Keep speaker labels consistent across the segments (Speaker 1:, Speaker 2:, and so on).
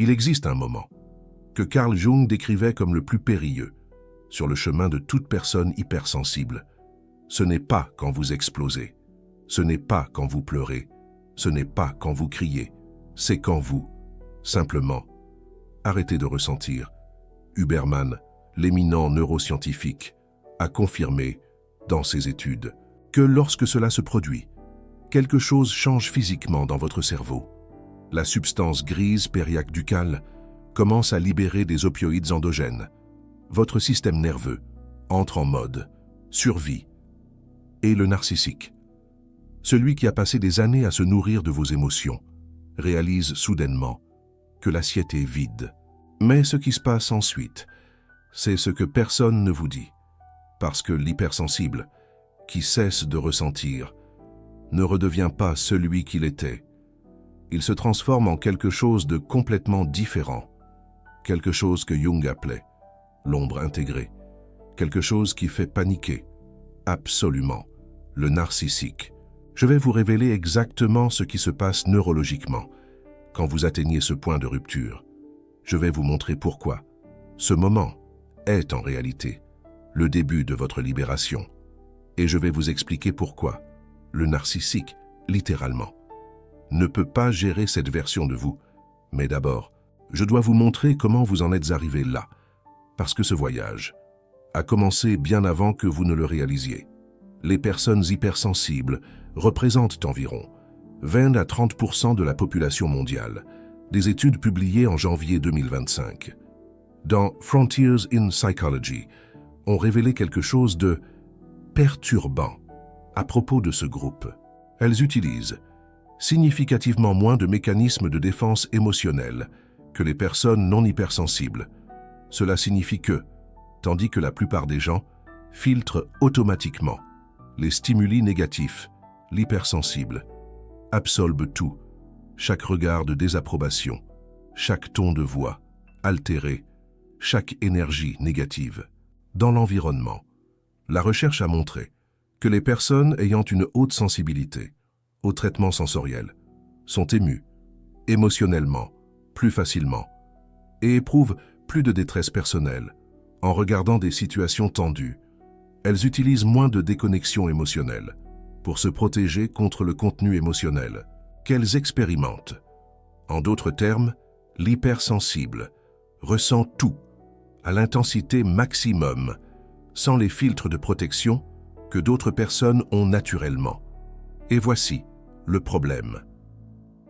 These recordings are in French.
Speaker 1: Il existe un moment que Carl Jung décrivait comme le plus périlleux sur le chemin de toute personne hypersensible. Ce n'est pas quand vous explosez, ce n'est pas quand vous pleurez, ce n'est pas quand vous criez, c'est quand vous, simplement, arrêtez de ressentir. Huberman, l'éminent neuroscientifique, a confirmé, dans ses études, que lorsque cela se produit, quelque chose change physiquement dans votre cerveau. La substance grise périaque-ducale commence à libérer des opioïdes endogènes. Votre système nerveux entre en mode survie. Et le narcissique, celui qui a passé des années à se nourrir de vos émotions, réalise soudainement que l'assiette est vide. Mais ce qui se passe ensuite, c'est ce que personne ne vous dit, parce que l'hypersensible, qui cesse de ressentir, ne redevient pas celui qu'il était. Il se transforme en quelque chose de complètement différent, quelque chose que Jung appelait l'ombre intégrée, quelque chose qui fait paniquer, absolument, le narcissique. Je vais vous révéler exactement ce qui se passe neurologiquement quand vous atteignez ce point de rupture. Je vais vous montrer pourquoi ce moment est en réalité le début de votre libération. Et je vais vous expliquer pourquoi le narcissique, littéralement, ne peut pas gérer cette version de vous. Mais d'abord, je dois vous montrer comment vous en êtes arrivé là, parce que ce voyage a commencé bien avant que vous ne le réalisiez. Les personnes hypersensibles représentent environ 20 à 30% de la population mondiale, des études publiées en janvier 2025. Dans Frontiers in Psychology, ont révélé quelque chose de perturbant à propos de ce groupe. Elles utilisent significativement moins de mécanismes de défense émotionnelle que les personnes non hypersensibles. Cela signifie que, tandis que la plupart des gens filtrent automatiquement les stimuli négatifs, l'hypersensible absorbe tout, chaque regard de désapprobation, chaque ton de voix altéré, chaque énergie négative. Dans l'environnement, la recherche a montré que les personnes ayant une haute sensibilité au traitement sensoriel sont émues émotionnellement plus facilement et éprouvent plus de détresse personnelle en regardant des situations tendues. Elles utilisent moins de déconnexion émotionnelle pour se protéger contre le contenu émotionnel qu'elles expérimentent. En d'autres termes, l'hypersensible ressent tout à l'intensité maximum, sans les filtres de protection que d'autres personnes ont naturellement. Et voici le problème.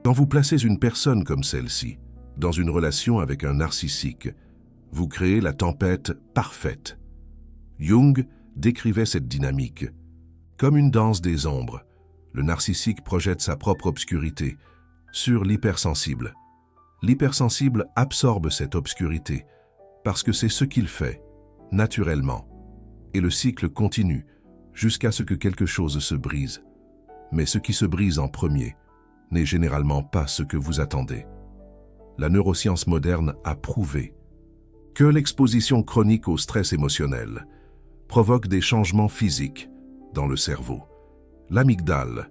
Speaker 1: Quand vous placez une personne comme celle-ci dans une relation avec un narcissique, vous créez la tempête parfaite. Jung décrivait cette dynamique comme une danse des ombres. Le narcissique projette sa propre obscurité sur l'hypersensible. L'hypersensible absorbe cette obscurité parce que c'est ce qu'il fait, naturellement. Et le cycle continue jusqu'à ce que quelque chose se brise. Mais ce qui se brise en premier n'est généralement pas ce que vous attendez. La neuroscience moderne a prouvé que l'exposition chronique au stress émotionnel provoque des changements physiques dans le cerveau. L'amygdale,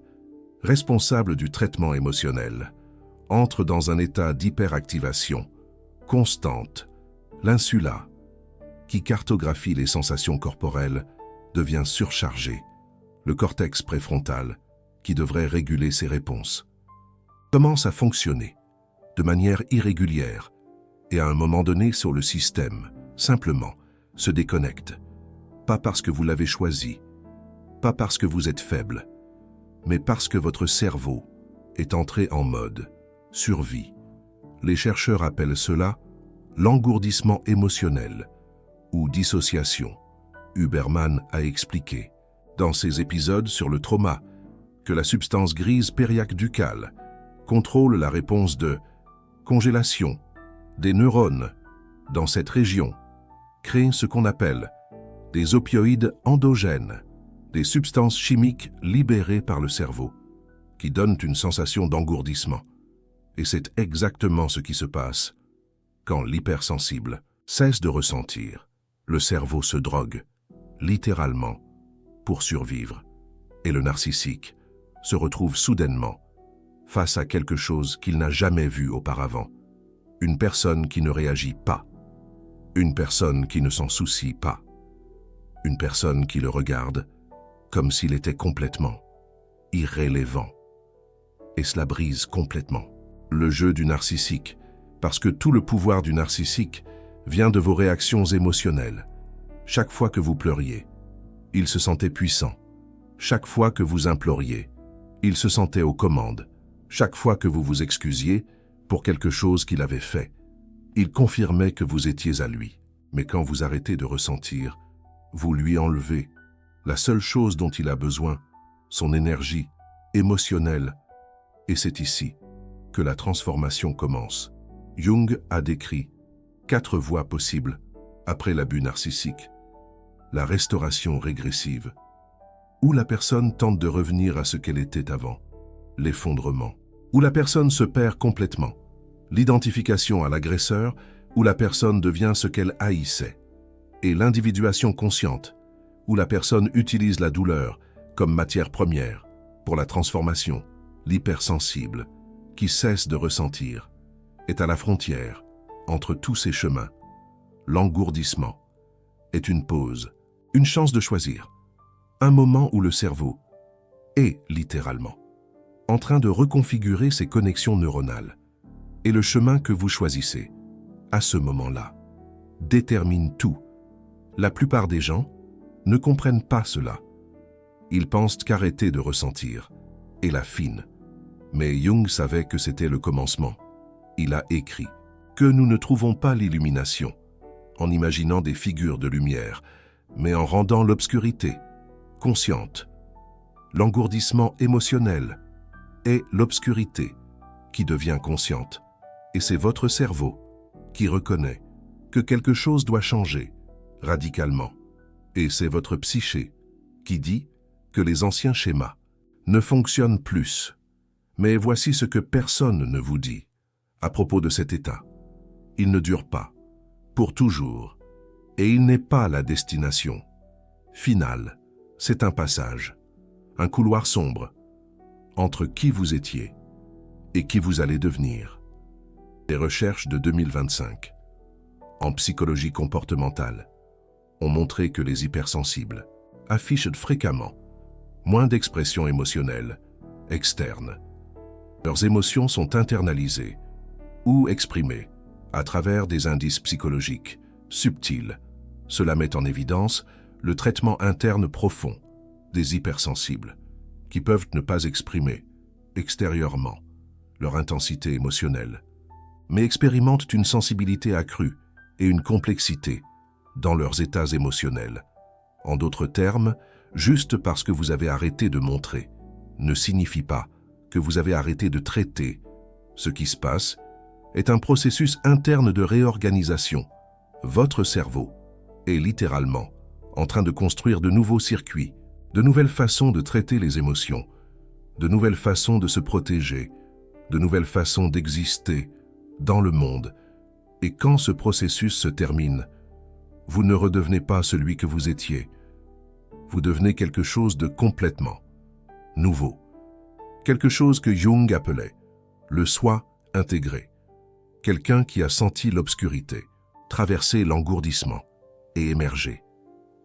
Speaker 1: responsable du traitement émotionnel, entre dans un état d'hyperactivation constante. L'insula, qui cartographie les sensations corporelles, devient surchargé. Le cortex préfrontal, qui devrait réguler ses réponses, commence à fonctionner de manière irrégulière et à un moment donné sur le système, simplement, se déconnecte. Pas parce que vous l'avez choisi, pas parce que vous êtes faible, mais parce que votre cerveau est entré en mode survie. Les chercheurs appellent cela l'engourdissement émotionnel ou dissociation. Huberman a expliqué, dans ses épisodes sur le trauma, que la substance grise périaque-ducale contrôle la réponse de congélation des neurones dans cette région, crée ce qu'on appelle des opioïdes endogènes, des substances chimiques libérées par le cerveau, qui donnent une sensation d'engourdissement. Et c'est exactement ce qui se passe quand l'hypersensible cesse de ressentir. Le cerveau se drogue, littéralement, pour survivre. Et le narcissique se retrouve soudainement face à quelque chose qu'il n'a jamais vu auparavant. Une personne qui ne réagit pas. Une personne qui ne s'en soucie pas. Une personne qui le regarde comme s'il était complètement irrélevant. Et cela brise complètement le jeu du narcissique, parce que tout le pouvoir du narcissique vient de vos réactions émotionnelles. Chaque fois que vous pleuriez, il se sentait puissant. Chaque fois que vous imploriez, il se sentait aux commandes. Chaque fois que vous vous excusiez pour quelque chose qu'il avait fait, il confirmait que vous étiez à lui. Mais quand vous arrêtez de ressentir, vous lui enlevez la seule chose dont il a besoin, son énergie émotionnelle. Et c'est ici que la transformation commence. Jung a décrit 4 voies possibles après l'abus narcissique. La restauration régressive, où la personne tente de revenir à ce qu'elle était avant. L'effondrement, où la personne se perd complètement. L'identification à l'agresseur, où la personne devient ce qu'elle haïssait. Et l'individuation consciente, où la personne utilise la douleur comme matière première pour la transformation. L'hypersensible, qui cesse de ressentir, est à la frontière entre tous ces chemins. L'engourdissement est une pause, une chance de choisir, un moment où le cerveau est littéralement en train de reconfigurer ses connexions neuronales. Et le chemin que vous choisissez, à ce moment-là, détermine tout. La plupart des gens ne comprennent pas cela. Ils pensent qu'arrêter de ressentir est la fin. Mais Jung savait que c'était le commencement. Il a écrit que nous ne trouvons pas l'illumination en imaginant des figures de lumière, mais en rendant l'obscurité consciente. L'engourdissement émotionnel est l'obscurité qui devient consciente. Et c'est votre cerveau qui reconnaît que quelque chose doit changer radicalement. Et c'est votre psyché qui dit que les anciens schémas ne fonctionnent plus. Mais voici ce que personne ne vous dit à propos de cet état. Il ne dure pas, pour toujours, et il n'est pas la destination finale. C'est un passage, un couloir sombre, entre qui vous étiez et qui vous allez devenir. Des recherches de 2025 en psychologie comportementale ont montré que les hypersensibles affichent fréquemment moins d'expressions émotionnelles externes. Leurs émotions sont internalisées ou exprimées à travers des indices psychologiques subtils. Cela met en évidence le traitement interne profond des hypersensibles, qui peuvent ne pas exprimer extérieurement leur intensité émotionnelle, mais expérimentent une sensibilité accrue et une complexité dans leurs états émotionnels. En d'autres termes, juste parce que vous avez arrêté de montrer ne signifie pas que vous avez arrêté de traiter. Ce qui se passe est un processus interne de réorganisation. Votre cerveau est littéralement en train de construire de nouveaux circuits, de nouvelles façons de traiter les émotions, de nouvelles façons de se protéger, de nouvelles façons d'exister dans le monde. Et quand ce processus se termine, vous ne redevenez pas celui que vous étiez. Vous devenez quelque chose de complètement nouveau. Quelque chose que Jung appelait le soi intégré. Quelqu'un qui a senti l'obscurité, traversé l'engourdissement et émergé,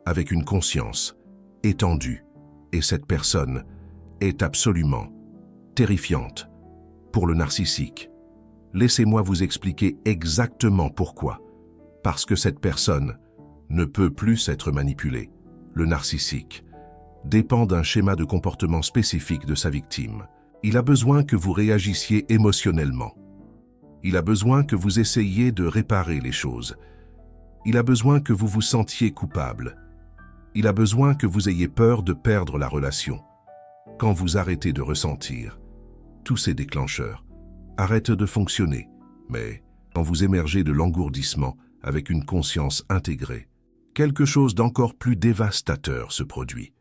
Speaker 1: avec une conscience étendue. Et cette personne est absolument terrifiante pour le narcissique. Laissez-moi vous expliquer exactement pourquoi. Parce que cette personne ne peut plus être manipulée. Le narcissique dépend d'un schéma de comportement spécifique de sa victime. Il a besoin que vous réagissiez émotionnellement. Il a besoin que vous essayiez de réparer les choses. Il a besoin que vous vous sentiez coupable. Il a besoin que vous ayez peur de perdre la relation. Quand vous arrêtez de ressentir, tous ces déclencheurs arrêtent de fonctionner. Mais quand vous émergez de l'engourdissement avec une conscience intégrée, quelque chose d'encore plus dévastateur se produit.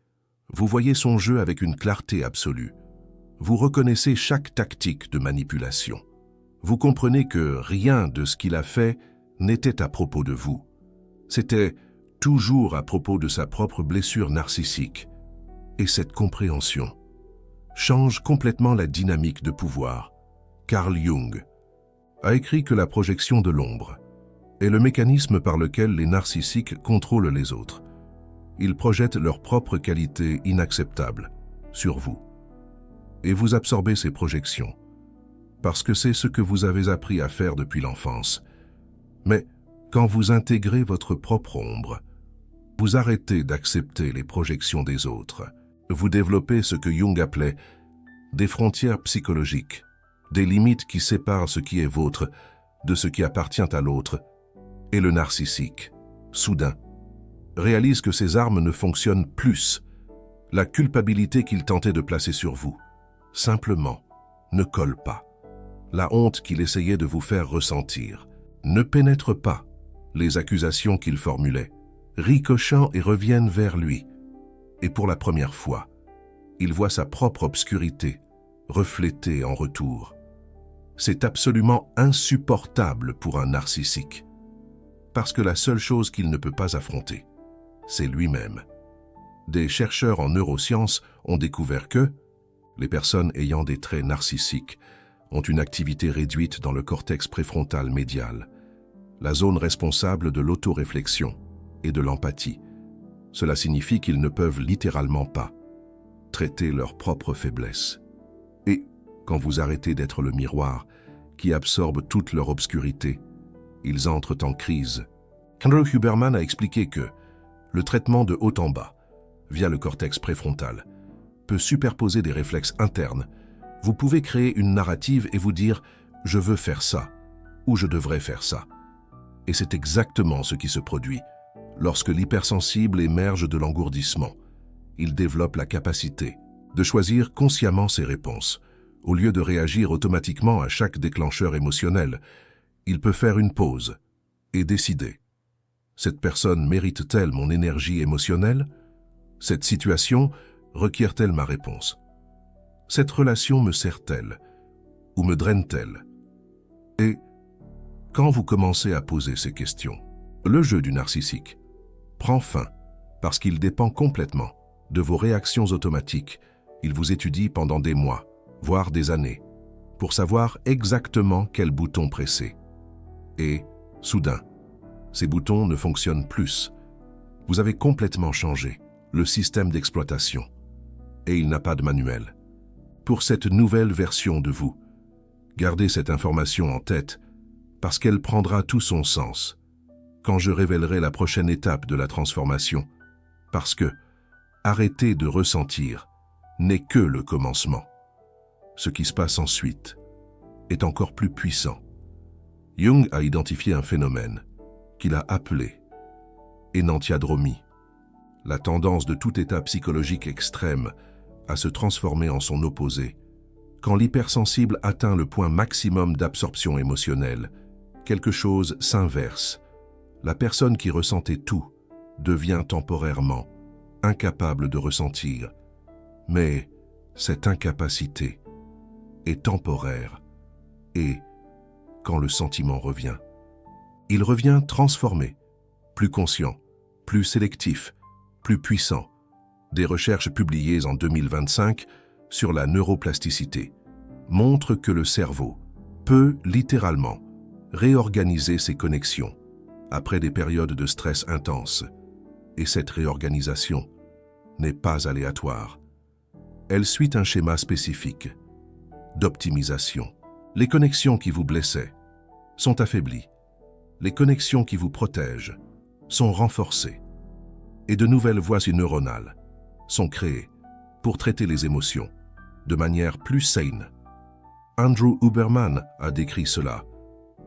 Speaker 1: Vous voyez son jeu avec une clarté absolue. Vous reconnaissez chaque tactique de manipulation. Vous comprenez que rien de ce qu'il a fait n'était à propos de vous. C'était toujours à propos de sa propre blessure narcissique. Et cette compréhension change complètement la dynamique de pouvoir. Carl Jung a écrit que la projection de l'ombre est le mécanisme par lequel les narcissiques contrôlent les autres. Ils projettent leurs propres qualités inacceptables sur vous. Et vous absorbez ces projections, parce que c'est ce que vous avez appris à faire depuis l'enfance. Mais quand vous intégrez votre propre ombre, vous arrêtez d'accepter les projections des autres. Vous développez ce que Jung appelait des frontières psychologiques, des limites qui séparent ce qui est vôtre de ce qui appartient à l'autre. Et le narcissique, soudain, réalise que ses armes ne fonctionnent plus. La culpabilité qu'il tentait de placer sur vous, simplement, ne colle pas. La honte qu'il essayait de vous faire ressentir ne pénètre pas. Les accusations qu'il formulait ricochant et reviennent vers lui. Et pour la première fois, il voit sa propre obscurité reflétée en retour. C'est absolument insupportable pour un narcissique, parce que la seule chose qu'il ne peut pas affronter, c'est lui-même. Des chercheurs en neurosciences ont découvert que les personnes ayant des traits narcissiques ont une activité réduite dans le cortex préfrontal médial, la zone responsable de l'autoréflexion et de l'empathie. Cela signifie qu'ils ne peuvent littéralement pas traiter leurs propres faiblesses. Et quand vous arrêtez d'être le miroir qui absorbe toute leur obscurité, ils entrent en crise. Andrew Huberman a expliqué que le traitement de haut en bas, via le cortex préfrontal, peut superposer des réflexes internes. Vous pouvez créer une narrative et vous dire « je veux faire ça » ou « je devrais faire ça ». Et c'est exactement ce qui se produit lorsque l'hypersensible émerge de l'engourdissement. Il développe la capacité de choisir consciemment ses réponses. Au lieu de réagir automatiquement à chaque déclencheur émotionnel, il peut faire une pause et décider. Cette personne mérite-t-elle mon énergie émotionnelle? Cette situation requiert-elle ma réponse? Cette relation me sert-elle ou me draine-t-elle? Et quand vous commencez à poser ces questions, le jeu du narcissique prend fin parce qu'il dépend complètement de vos réactions automatiques. Il vous étudie pendant des mois, voire des années, pour savoir exactement quel bouton presser. Et, soudain, ces boutons ne fonctionnent plus. Vous avez complètement changé le système d'exploitation, et il n'a pas de manuel. Pour cette nouvelle version de vous, gardez cette information en tête, parce qu'elle prendra tout son sens quand je révélerai la prochaine étape de la transformation, parce que arrêter de ressentir n'est que le commencement. Ce qui se passe ensuite est encore plus puissant. Jung a identifié un phénomène qu'il a appelé énantiadromie, la tendance de tout état psychologique extrême à se transformer en son opposé. Quand l'hypersensible atteint le point maximum d'absorption émotionnelle, quelque chose s'inverse. La personne qui ressentait tout devient temporairement incapable de ressentir. Mais cette incapacité est temporaire et, quand le sentiment revient, il revient transformé, plus conscient, plus sélectif, plus puissant. Des recherches publiées en 2025 sur la neuroplasticité montrent que le cerveau peut littéralement réorganiser ses connexions après des périodes de stress intense. Et cette réorganisation n'est pas aléatoire. Elle suit un schéma spécifique d'optimisation. Les connexions qui vous blessaient sont affaiblies. Les connexions qui vous protègent sont renforcées. Et de nouvelles voies neuronales sont créées pour traiter les émotions de manière plus saine. Andrew Huberman a décrit cela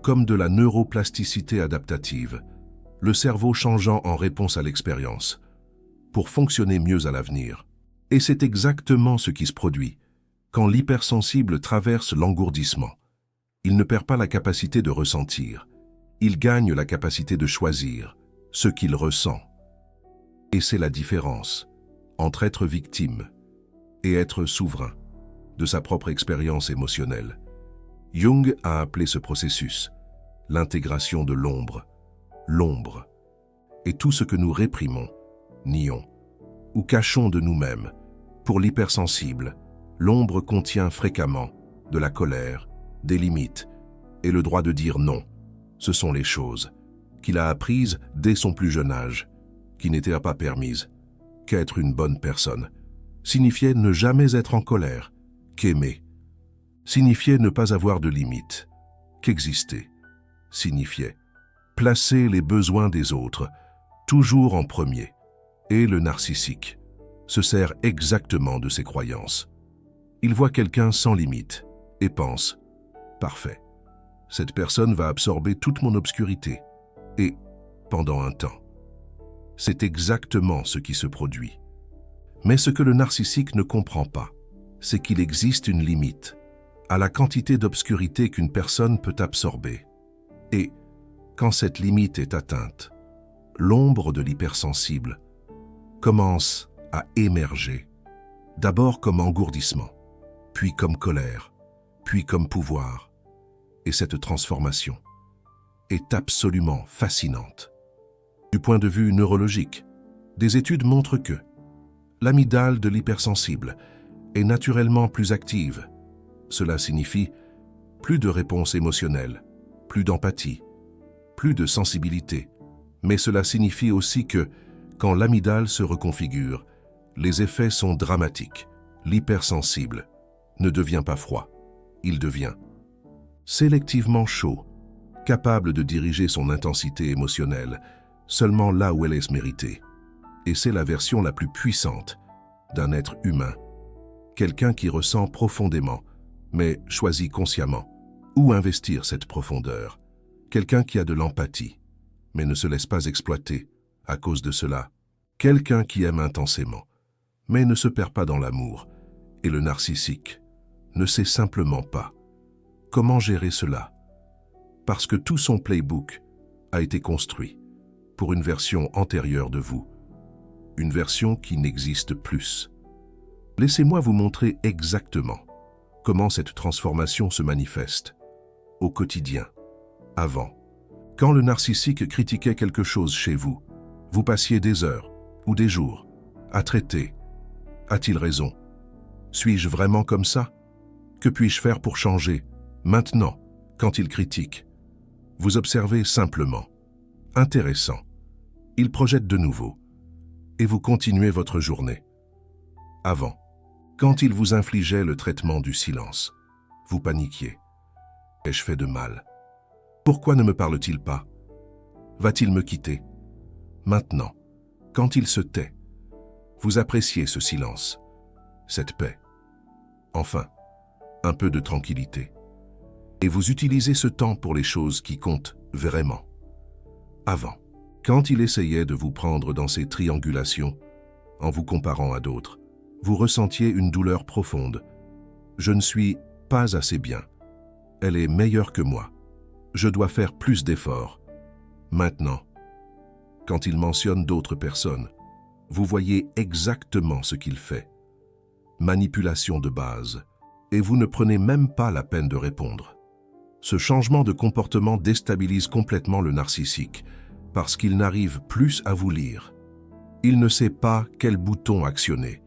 Speaker 1: comme de la neuroplasticité adaptative, le cerveau changeant en réponse à l'expérience, pour fonctionner mieux à l'avenir. Et c'est exactement ce qui se produit quand l'hypersensible traverse l'engourdissement. Il ne perd pas la capacité de ressentir, il gagne la capacité de choisir ce qu'il ressent. Et c'est la différence entre être victime et être souverain de sa propre expérience émotionnelle. Jung a appelé ce processus l'intégration de l'ombre. L'ombre est tout ce que nous réprimons, nions ou cachons de nous-mêmes. Pour l'hypersensible, l'ombre contient fréquemment de la colère, des limites et le droit de dire non. Ce sont les choses qu'il a apprises dès son plus jeune âge, qui n'étaient pas permises, qu'être une bonne personne signifiait ne jamais être en colère, qu'aimer, signifiait ne pas avoir de limites, qu'exister, signifiait placer les besoins des autres toujours en premier. Et le narcissique se sert exactement de ses croyances. Il voit quelqu'un sans limite et pense « Parfait, cette personne va absorber toute mon obscurité. » Et, pendant un temps, c'est exactement ce qui se produit. Mais ce que le narcissique ne comprend pas, c'est qu'il existe une limite à la quantité d'obscurité qu'une personne peut absorber. Et, quand cette limite est atteinte, l'ombre de l'hypersensible commence à émerger, d'abord comme engourdissement, puis comme colère, puis comme pouvoir. Et cette transformation est absolument fascinante. Du point de vue neurologique, des études montrent que l'amygdale de l'hypersensible est naturellement plus active. Cela signifie plus de réponses émotionnelles, plus d'empathie, plus de sensibilité. Mais cela signifie aussi que, quand l'amygdale se reconfigure, les effets sont dramatiques. L'hypersensible ne devient pas froid, il devient sélectivement chaud, capable de diriger son intensité émotionnelle seulement là où elle est méritée. Et c'est la version la plus puissante d'un être humain. Quelqu'un qui ressent profondément, mais choisit consciemment où investir cette profondeur. Quelqu'un qui a de l'empathie, mais ne se laisse pas exploiter à cause de cela. Quelqu'un qui aime intensément, mais ne se perd pas dans l'amour. Et le narcissique ne sait simplement pas comment gérer cela, parce que tout son playbook a été construit pour une version antérieure de vous, une version qui n'existe plus. Laissez-moi vous montrer exactement comment cette transformation se manifeste au quotidien. Avant, quand le narcissique critiquait quelque chose chez vous, vous passiez des heures ou des jours à traiter. A-t-il raison? Suis-je vraiment comme ça? Que puis-je faire pour changer? Maintenant, quand il critique, vous observez simplement. Intéressant. Il projette de nouveau. Et vous continuez votre journée. Avant, quand il vous infligeait le traitement du silence, vous paniquiez. Ai-je fait de mal? Pourquoi ne me parle-t-il pas? Va-t-il me quitter? Maintenant, quand il se tait, vous appréciez ce silence, cette paix. Enfin, un peu de tranquillité. Et vous utilisez ce temps pour les choses qui comptent vraiment. Avant, quand il essayait de vous prendre dans ses triangulations, en vous comparant à d'autres, vous ressentiez une douleur profonde. Je ne suis pas assez bien. Elle est meilleure que moi. Je dois faire plus d'efforts. Maintenant, quand il mentionne d'autres personnes, vous voyez exactement ce qu'il fait. Manipulation de base. Et vous ne prenez même pas la peine de répondre. Ce changement de comportement déstabilise complètement le narcissique parce qu'il n'arrive plus à vous lire. Il ne sait pas quel bouton actionner.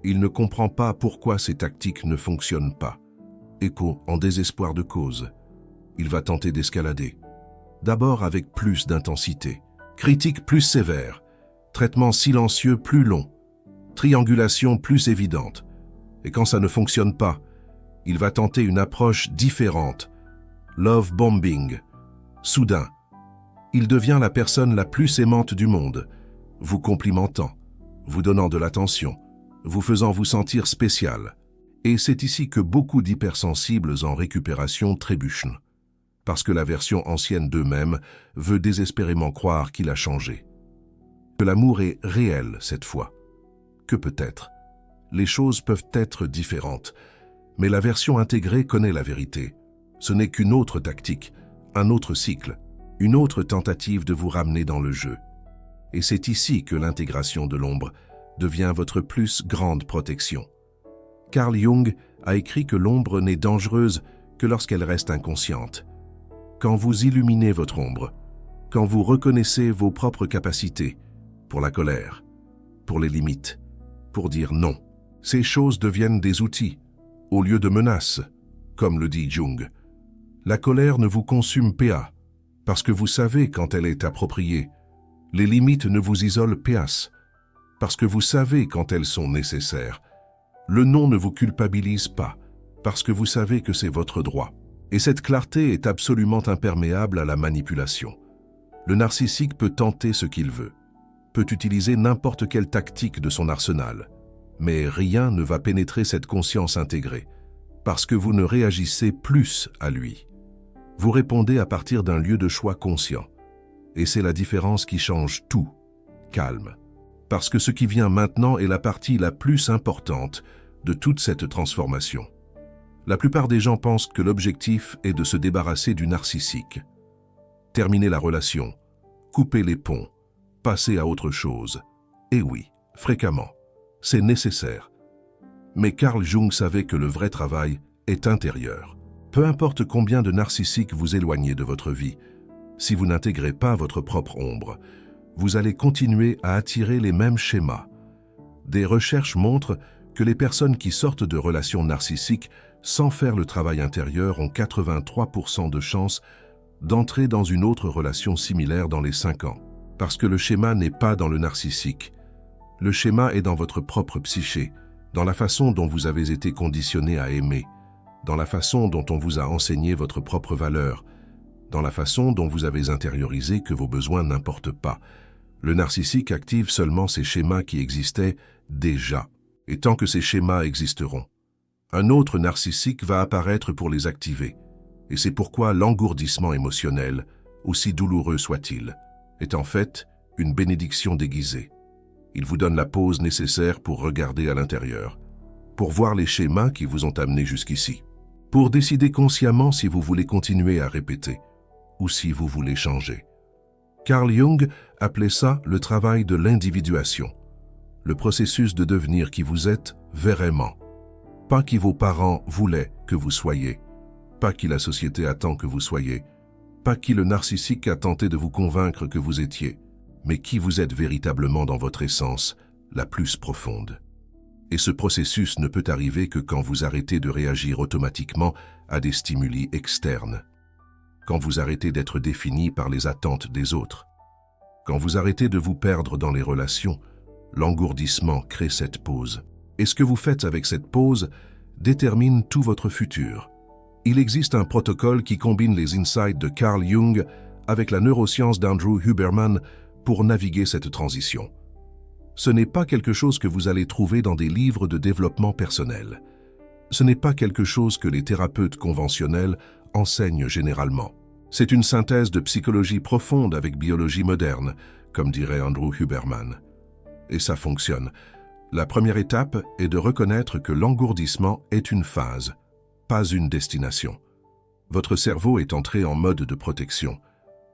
Speaker 1: Il ne comprend pas pourquoi ces tactiques ne fonctionnent pas. Et en désespoir de cause, il va tenter d'escalader. D'abord avec plus d'intensité, critique plus sévère, traitement silencieux plus long, triangulation plus évidente. Et quand ça ne fonctionne pas, il va tenter une approche différente. Love bombing. Soudain, il devient la personne la plus aimante du monde, vous complimentant, vous donnant de l'attention, vous faisant vous sentir spécial. Et c'est ici que beaucoup d'hypersensibles en récupération trébuchent, parce que la version ancienne d'eux-mêmes veut désespérément croire qu'il a changé. Que l'amour est réel cette fois. Que peut-être les choses peuvent être différentes, mais la version intégrée connaît la vérité. Ce n'est qu'une autre tactique, un autre cycle, une autre tentative de vous ramener dans le jeu. Et c'est ici que l'intégration de l'ombre devient votre plus grande protection. Carl Jung a écrit que l'ombre n'est dangereuse que lorsqu'elle reste inconsciente. Quand vous illuminez votre ombre, quand vous reconnaissez vos propres capacités, pour la colère, pour les limites, pour dire non, ces choses deviennent des outils, au lieu de menaces, comme le dit Jung. La colère ne vous consume pas, parce que vous savez quand elle est appropriée. Les limites ne vous isolent pas, parce que vous savez quand elles sont nécessaires. Le non ne vous culpabilise pas, parce que vous savez que c'est votre droit. Et cette clarté est absolument imperméable à la manipulation. Le narcissique peut tenter ce qu'il veut, peut utiliser n'importe quelle tactique de son arsenal, mais rien ne va pénétrer cette conscience intégrée, parce que vous ne réagissez plus à lui. Vous répondez à partir d'un lieu de choix conscient. Et c'est la différence qui change tout. Calme. Parce que ce qui vient maintenant est la partie la plus importante de toute cette transformation. La plupart des gens pensent que l'objectif est de se débarrasser du narcissique. Terminer la relation, couper les ponts, passer à autre chose. Et oui, fréquemment, c'est nécessaire. Mais Carl Jung savait que le vrai travail est intérieur. Peu importe combien de narcissiques vous éloignez de votre vie, si vous n'intégrez pas votre propre ombre, vous allez continuer à attirer les mêmes schémas. Des recherches montrent que les personnes qui sortent de relations narcissiques sans faire le travail intérieur ont 83% de chances d'entrer dans une autre relation similaire dans les 5 ans. Parce que le schéma n'est pas dans le narcissique. Le schéma est dans votre propre psyché, dans la façon dont vous avez été conditionné à aimer, dans la façon dont on vous a enseigné votre propre valeur, dans la façon dont vous avez intériorisé que vos besoins n'importent pas. Le narcissique active seulement ces schémas qui existaient déjà. Et tant que ces schémas existeront, un autre narcissique va apparaître pour les activer. Et c'est pourquoi l'engourdissement émotionnel, aussi douloureux soit-il, est en fait une bénédiction déguisée. Il vous donne la pause nécessaire pour regarder à l'intérieur, pour voir les schémas qui vous ont amené jusqu'ici, pour décider consciemment si vous voulez continuer à répéter ou si vous voulez changer. Carl Jung appelait ça le travail de l'individuation, le processus de devenir qui vous êtes vraiment, pas qui vos parents voulaient que vous soyez, pas qui la société attend que vous soyez, pas qui le narcissique a tenté de vous convaincre que vous étiez, mais qui vous êtes véritablement dans votre essence la plus profonde. Et ce processus ne peut arriver que quand vous arrêtez de réagir automatiquement à des stimuli externes, quand vous arrêtez d'être défini par les attentes des autres, quand vous arrêtez de vous perdre dans les relations. L'engourdissement crée cette pause. Et ce que vous faites avec cette pause détermine tout votre futur. Il existe un protocole qui combine les insights de Carl Jung avec la neuroscience d'Andrew Huberman pour naviguer cette transition. Ce n'est pas quelque chose que vous allez trouver dans des livres de développement personnel. Ce n'est pas quelque chose que les thérapeutes conventionnels enseignent généralement. C'est une synthèse de psychologie profonde avec biologie moderne, comme dirait Andrew Huberman. Et ça fonctionne. La première étape est de reconnaître que l'engourdissement est une phase, pas une destination. Votre cerveau est entré en mode de protection.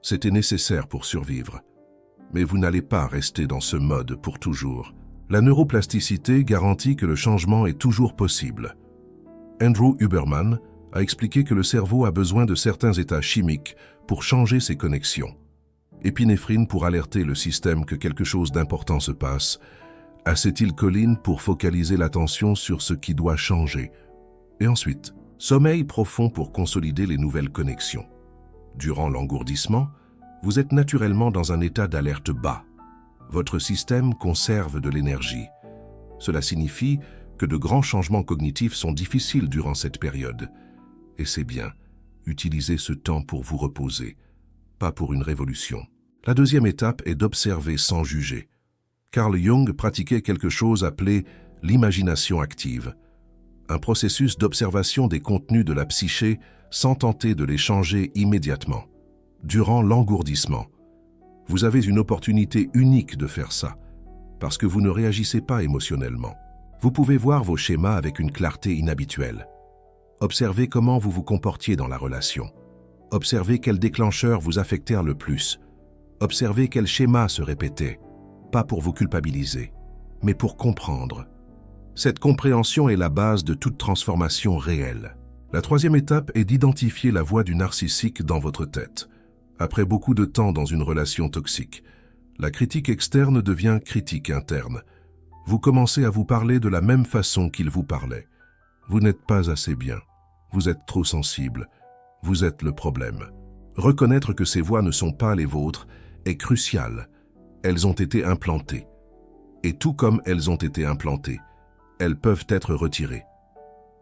Speaker 1: C'était nécessaire pour survivre. Mais vous n'allez pas rester dans ce mode pour toujours. La neuroplasticité garantit que le changement est toujours possible. Andrew Huberman a expliqué que le cerveau a besoin de certains états chimiques pour changer ses connexions. Épinéphrine pour alerter le système que quelque chose d'important se passe, acétylcholine pour focaliser l'attention sur ce qui doit changer, et ensuite, sommeil profond pour consolider les nouvelles connexions. Durant l'engourdissement, vous êtes naturellement dans un état d'alerte bas. Votre système conserve de l'énergie. Cela signifie que de grands changements cognitifs sont difficiles durant cette période. Et c'est bien, utilisez ce temps pour vous reposer, pas pour une révolution. La deuxième étape est d'observer sans juger. Carl Jung pratiquait quelque chose appelé l'imagination active, un processus d'observation des contenus de la psyché sans tenter de les changer immédiatement. Durant l'engourdissement, vous avez une opportunité unique de faire ça, parce que vous ne réagissez pas émotionnellement. Vous pouvez voir vos schémas avec une clarté inhabituelle. Observez comment vous vous comportiez dans la relation. Observez quels déclencheurs vous affectèrent le plus. Observez quels schémas se répétaient, pas pour vous culpabiliser, mais pour comprendre. Cette compréhension est la base de toute transformation réelle. La troisième étape est d'identifier la voix du narcissique dans votre tête. Après beaucoup de temps dans une relation toxique, la critique externe devient critique interne. Vous commencez à vous parler de la même façon qu'il vous parlait. Vous n'êtes pas assez bien. Vous êtes trop sensible. Vous êtes le problème. Reconnaître que ces voix ne sont pas les vôtres est crucial. Elles ont été implantées. Et tout comme elles ont été implantées, elles peuvent être retirées.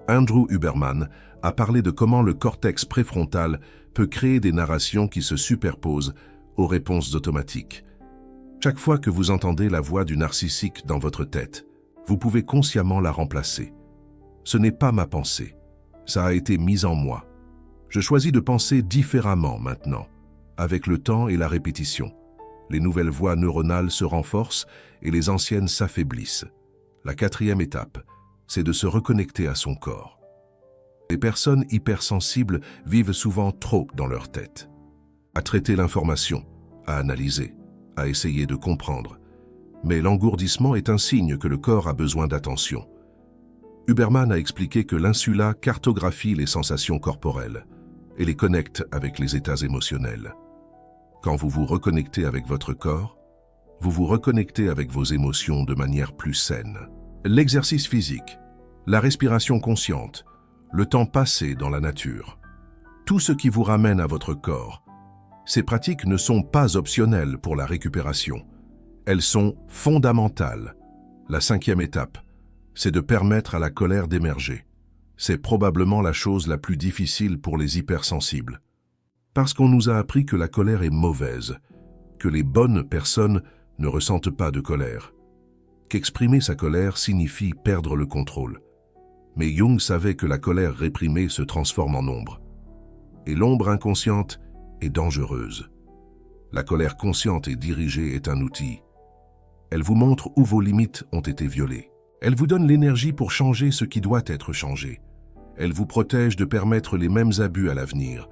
Speaker 1: Andrew Huberman a parlé de comment le cortex préfrontal peut créer des narrations qui se superposent aux réponses automatiques. Chaque fois que vous entendez la voix du narcissique dans votre tête, vous pouvez consciemment la remplacer. Ce n'est pas ma pensée. Ça a été mis en moi. Je choisis de penser différemment maintenant. Avec le temps et la répétition, les nouvelles voies neuronales se renforcent et les anciennes s'affaiblissent. La 4e étape, c'est de se reconnecter à son corps. Les personnes hypersensibles vivent souvent trop dans leur tête. À traiter l'information, à analyser, à essayer de comprendre. Mais l'engourdissement est un signe que le corps a besoin d'attention. Huberman a expliqué que l'insula cartographie les sensations corporelles et les connecte avec les états émotionnels. Quand vous vous reconnectez avec votre corps, vous vous reconnectez avec vos émotions de manière plus saine. L'exercice physique, la respiration consciente, le temps passé dans la nature, tout ce qui vous ramène à votre corps, ces pratiques ne sont pas optionnelles pour la récupération. Elles sont fondamentales. La 5e étape, c'est de permettre à la colère d'émerger. C'est probablement la chose la plus difficile pour les hypersensibles. Parce qu'on nous a appris que la colère est mauvaise, que les bonnes personnes ne ressentent pas de colère, qu'exprimer sa colère signifie perdre le contrôle. Mais Jung savait que la colère réprimée se transforme en ombre. Et l'ombre inconsciente est dangereuse. La colère consciente et dirigée est un outil. Elle vous montre où vos limites ont été violées. Elle vous donne l'énergie pour changer ce qui doit être changé. Elle vous protège de permettre les mêmes abus à l'avenir.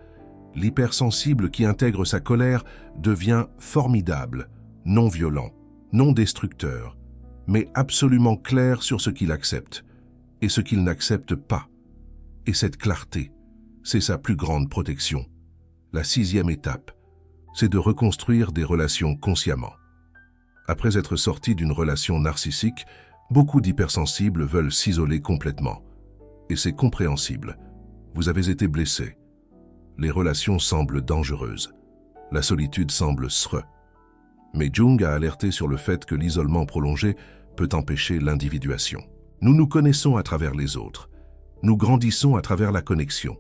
Speaker 1: L'hypersensible qui intègre sa colère devient formidable, non violent, non destructeur, mais absolument clair sur ce qu'il accepte et ce qu'il n'accepte pas. Et cette clarté, c'est sa plus grande protection. La 6e étape, c'est de reconstruire des relations consciemment. Après être sorti d'une relation narcissique, beaucoup d'hypersensibles veulent s'isoler complètement. Et c'est compréhensible. Vous avez été blessé. Les relations semblent dangereuses. La solitude semble sre. Mais Jung a alerté sur le fait que l'isolement prolongé peut empêcher l'individuation. Nous nous connaissons à travers les autres. Nous grandissons à travers la connexion.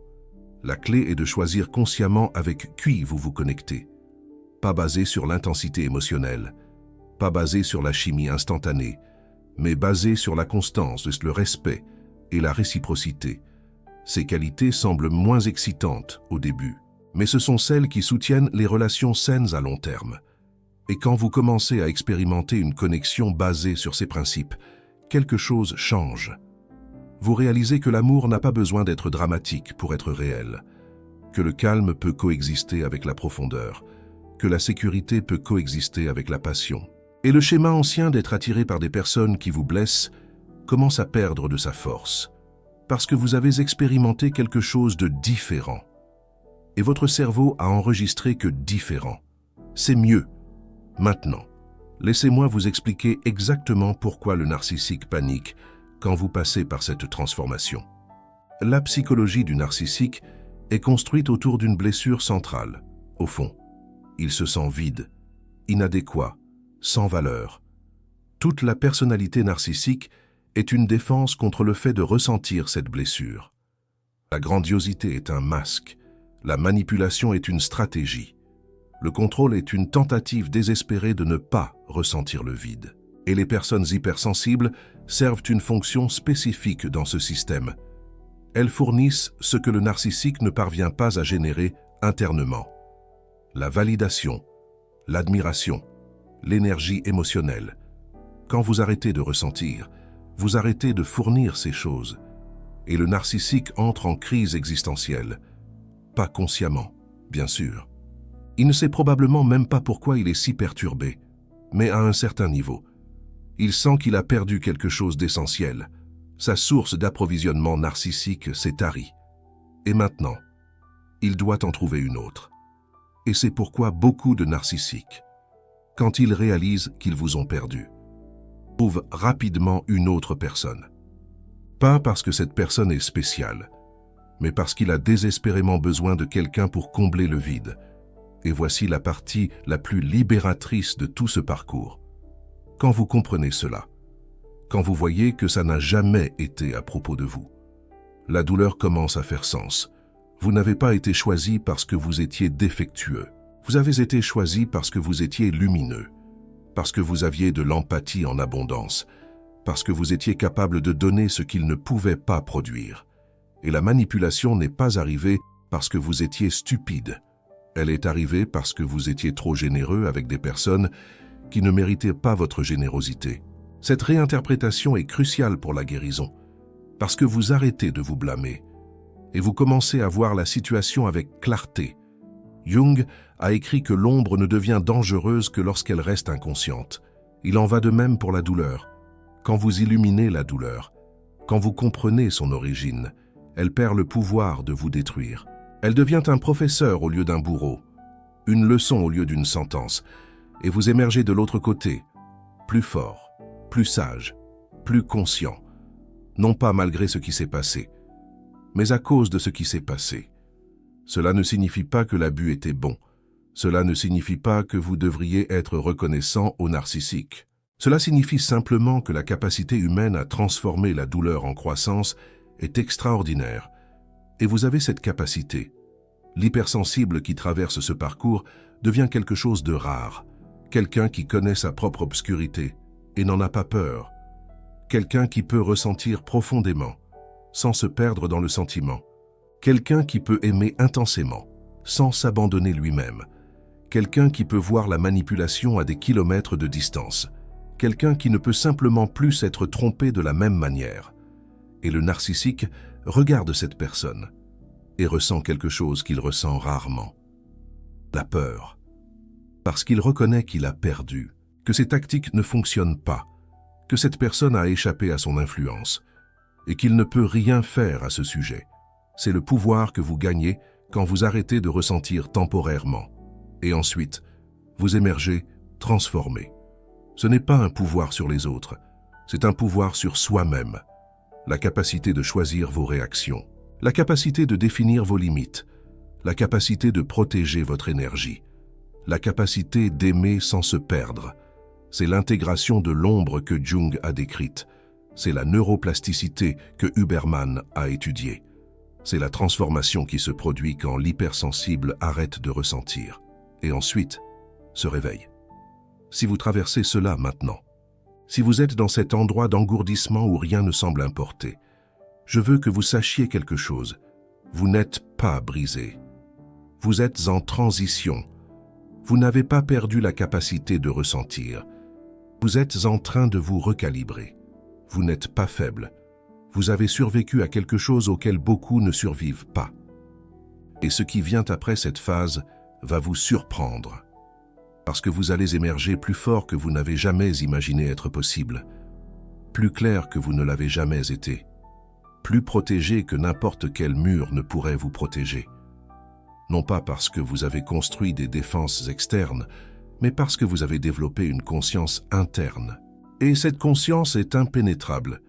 Speaker 1: La clé est de choisir consciemment avec qui vous vous connectez. Pas basé sur l'intensité émotionnelle, pas basé sur la chimie instantanée, mais basé sur la constance, le respect et la réciprocité. Ces qualités semblent moins excitantes au début, mais ce sont celles qui soutiennent les relations saines à long terme. Et quand vous commencez à expérimenter une connexion basée sur ces principes, quelque chose change. Vous réalisez que l'amour n'a pas besoin d'être dramatique pour être réel, que le calme peut coexister avec la profondeur, que la sécurité peut coexister avec la passion. Et le schéma ancien d'être attiré par des personnes qui vous blessent commence à perdre de sa force, parce que vous avez expérimenté quelque chose de différent. Et votre cerveau a enregistré que différent. C'est mieux. Maintenant, laissez-moi vous expliquer exactement pourquoi le narcissique panique quand vous passez par cette transformation. La psychologie du narcissique est construite autour d'une blessure centrale. Au fond, il se sent vide, inadéquat, sans valeur. Toute la personnalité narcissique est une défense contre le fait de ressentir cette blessure. La grandiosité est un masque, la manipulation est une stratégie. Le contrôle est une tentative désespérée de ne pas ressentir le vide. Et les personnes hypersensibles servent une fonction spécifique dans ce système. Elles fournissent ce que le narcissique ne parvient pas à générer internement. La validation, l'admiration, l'énergie émotionnelle. Quand vous arrêtez de ressentir, vous arrêtez de fournir ces choses. Et le narcissique entre en crise existentielle. Pas consciemment, bien sûr. Il ne sait probablement même pas pourquoi il est si perturbé, mais à un certain niveau. Il sent qu'il a perdu quelque chose d'essentiel. Sa source d'approvisionnement narcissique s'est tarie. Et maintenant, il doit en trouver une autre. Et c'est pourquoi beaucoup de narcissiques, quand ils réalisent qu'ils vous ont perdu, trouvent rapidement une autre personne. Pas parce que cette personne est spéciale, mais parce qu'il a désespérément besoin de quelqu'un pour combler le vide. Et voici la partie la plus libératrice de tout ce parcours. Quand vous comprenez cela, quand vous voyez que ça n'a jamais été à propos de vous, la douleur commence à faire sens. Vous n'avez pas été choisi parce que vous étiez défectueux. Vous avez été choisi parce que vous étiez lumineux, parce que vous aviez de l'empathie en abondance, parce que vous étiez capable de donner ce qu'il ne pouvait pas produire. Et la manipulation n'est pas arrivée parce que vous étiez stupide. Elle est arrivée parce que vous étiez trop généreux avec des personnes qui ne méritaient pas votre générosité. Cette réinterprétation est cruciale pour la guérison, parce que vous arrêtez de vous blâmer et vous commencez à voir la situation avec clarté. Jung a écrit que l'ombre ne devient dangereuse que lorsqu'elle reste inconsciente. Il en va de même pour la douleur. Quand vous illuminez la douleur, quand vous comprenez son origine, elle perd le pouvoir de vous détruire. Elle devient un professeur au lieu d'un bourreau, une leçon au lieu d'une sentence, et vous émergez de l'autre côté, plus fort, plus sage, plus conscient, non pas malgré ce qui s'est passé, mais à cause de ce qui s'est passé. Cela ne signifie pas que l'abus était bon. Cela ne signifie pas que vous devriez être reconnaissant au narcissique. Cela signifie simplement que la capacité humaine à transformer la douleur en croissance est extraordinaire. Et vous avez cette capacité. L'hypersensible qui traverse ce parcours devient quelque chose de rare. Quelqu'un qui connaît sa propre obscurité et n'en a pas peur. Quelqu'un qui peut ressentir profondément, sans se perdre dans le sentiment. Quelqu'un qui peut aimer intensément, sans s'abandonner lui-même. Quelqu'un qui peut voir la manipulation à des kilomètres de distance. Quelqu'un qui ne peut simplement plus s'être trompé de la même manière. Et le narcissique regarde cette personne et ressent quelque chose qu'il ressent rarement. La peur. Parce qu'il reconnaît qu'il a perdu, que ses tactiques ne fonctionnent pas, que cette personne a échappé à son influence et qu'il ne peut rien faire à ce sujet. C'est le pouvoir que vous gagnez quand vous arrêtez de ressentir temporairement. Et ensuite, vous émergez transformé. Ce n'est pas un pouvoir sur les autres, c'est un pouvoir sur soi-même. La capacité de choisir vos réactions, la capacité de définir vos limites, la capacité de protéger votre énergie, la capacité d'aimer sans se perdre. C'est l'intégration de l'ombre que Jung a décrite. C'est la neuroplasticité que Huberman a étudiée. C'est la transformation qui se produit quand l'hypersensible arrête de ressentir et ensuite se réveille. Si vous traversez cela maintenant, si vous êtes dans cet endroit d'engourdissement où rien ne semble importer, je veux que vous sachiez quelque chose. Vous n'êtes pas brisé. Vous êtes en transition. Vous n'avez pas perdu la capacité de ressentir. Vous êtes en train de vous recalibrer. Vous n'êtes pas faible. Vous avez survécu à quelque chose auquel beaucoup ne survivent pas. Et ce qui vient après cette phase va vous surprendre, parce que vous allez émerger plus fort que vous n'avez jamais imaginé être possible, plus clair que vous ne l'avez jamais été, plus protégé que n'importe quel mur ne pourrait vous protéger. Non pas parce que vous avez construit des défenses externes, mais parce que vous avez développé une conscience interne. Et cette conscience est impénétrable.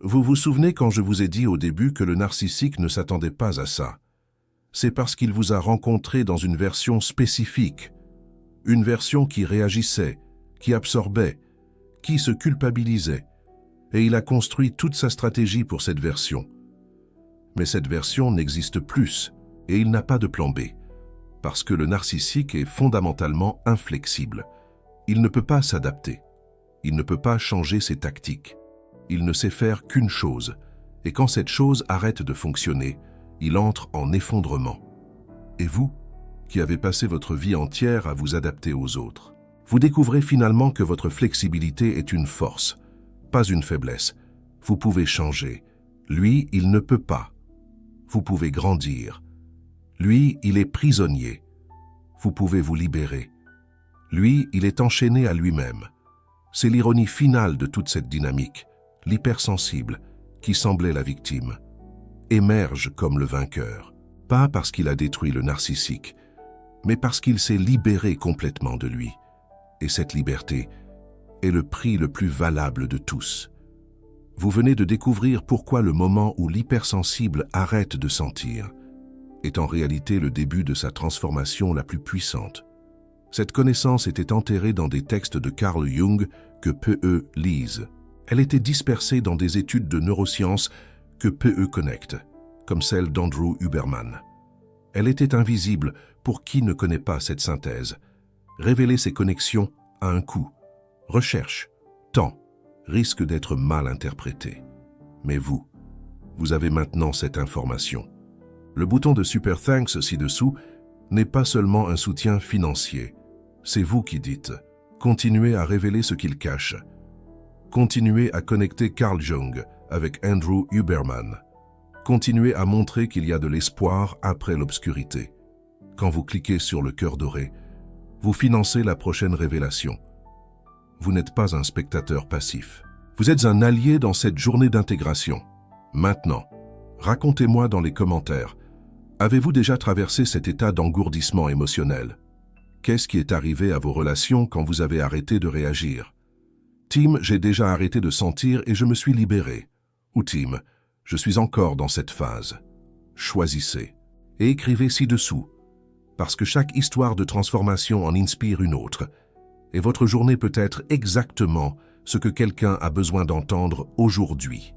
Speaker 1: Vous vous souvenez quand je vous ai dit au début que le narcissique ne s'attendait pas à ça. C'est parce qu'il vous a rencontré dans une version spécifique, une version qui réagissait, qui absorbait, qui se culpabilisait, et il a construit toute sa stratégie pour cette version. Mais cette version n'existe plus, et il n'a pas de plan B, parce que le narcissique est fondamentalement inflexible. Il ne peut pas s'adapter, il ne peut pas changer ses tactiques. Il ne sait faire qu'une chose, et quand cette chose arrête de fonctionner, il entre en effondrement. Et vous, qui avez passé votre vie entière à vous adapter aux autres, vous découvrez finalement que votre flexibilité est une force, pas une faiblesse. Vous pouvez changer. Lui, il ne peut pas. Vous pouvez grandir. Lui, il est prisonnier. Vous pouvez vous libérer. Lui, il est enchaîné à lui-même. C'est l'ironie finale de toute cette dynamique. L'hypersensible, qui semblait la victime, émerge comme le vainqueur, pas parce qu'il a détruit le narcissique, mais parce qu'il s'est libéré complètement de lui. Et cette liberté est le prix le plus valable de tous. Vous venez de découvrir pourquoi le moment où l'hypersensible arrête de sentir est en réalité le début de sa transformation la plus puissante. Cette connaissance était enterrée dans des textes de Carl Jung que peu lisent. Elle était dispersée dans des études de neurosciences que peu connectent, comme celle d'Andrew Huberman. Elle était invisible pour qui ne connaît pas cette synthèse. Révéler ces connexions a un coût. Recherche, temps, risque d'être mal interprété. Mais vous avez maintenant cette information. Le bouton de Super Thanks ci-dessous n'est pas seulement un soutien financier. C'est vous qui dites « Continuez à révéler ce qu'il cache ». Continuez à connecter Carl Jung avec Andrew Huberman. Continuez à montrer qu'il y a de l'espoir après l'obscurité. Quand vous cliquez sur le cœur doré, vous financez la prochaine révélation. Vous n'êtes pas un spectateur passif. Vous êtes un allié dans cette journée d'intégration. Maintenant, racontez-moi dans les commentaires, avez-vous déjà traversé cet état d'engourdissement émotionnel? Qu'est-ce qui est arrivé à vos relations quand vous avez arrêté de réagir? Team, j'ai déjà arrêté de sentir et je me suis libéré. Ou Team, je suis encore dans cette phase. Choisissez et écrivez ci-dessous, parce que chaque histoire de transformation en inspire une autre, et votre journée peut être exactement ce que quelqu'un a besoin d'entendre aujourd'hui.